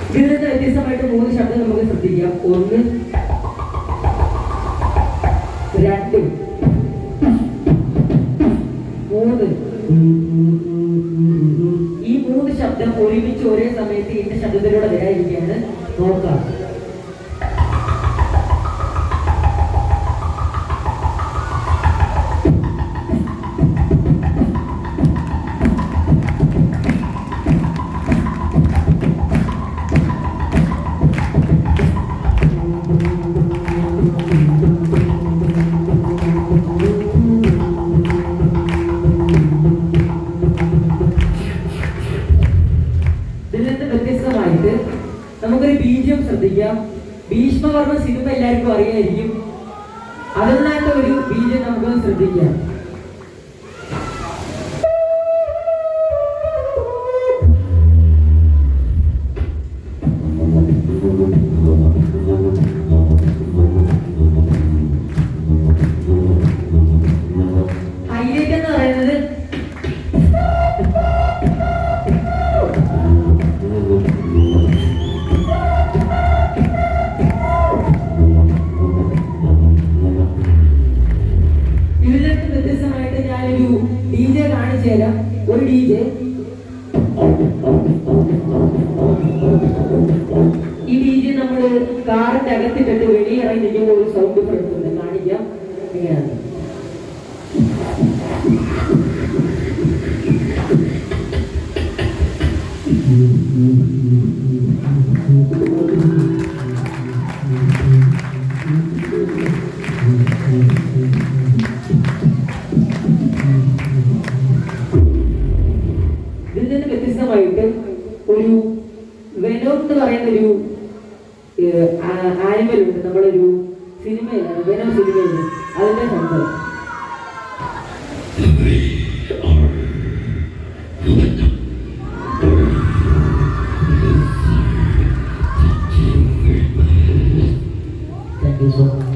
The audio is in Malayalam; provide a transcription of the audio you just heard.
ഇതിൽ നിന്ന് വ്യത്യസ്തമായിട്ട് 3 ശബ്ദം നമുക്ക് ശ്രദ്ധിക്കാം. 1, 2, 3. ഈ 3 ശബ്ദം ഒരുമിച്ച് ഒരേ സമയത്ത് ഇന്ന ശബ്ദത്തിലൂടെ വരാതിരിക്കുകയാണ് നോക്കാം. വ്യത്യസ്തമായിട്ട് നമുക്കൊരു ബീജം ശ്രദ്ധിക്കാം. ഭീഷ്മവർമ്മ സിനിമ എല്ലാവർക്കും അറിയായിരിക്കും. അതിനായിട്ട് ഒരു ബീജം നമുക്ക് ശ്രദ്ധിക്കാം. ഹൈലൈറ്റ് എന്ന് പറയുന്നത് വ്യത്യസ്തമായിട്ട് ഞാനൊരു DJ കാണിച്ചു തരാം. ഒരു DJ ഈ DJ നമ്മൾ കാറിന്റെ അകത്തിട്ടിട്ട് വെളിയിറങ്ങി നിൽക്കുമ്പോൾ ഒരു സൗണ്ട് ഡിഫറൻസ് ഉണ്ട്. കാണിക്കാം. ഇങ്ങനെയാണ്. ഇതിൽ നിന്ന് വ്യത്യസ്തമായിട്ട് ഒരു വെനോം എന്ന് പറയുന്ന ഒരു ആനിമൽ ഉണ്ട്. നമ്മളൊരു സിനിമയിലാണ്, വെനോം സിനിമയിൽ അതിന്റെ ശബ്ദം. Thank you so much.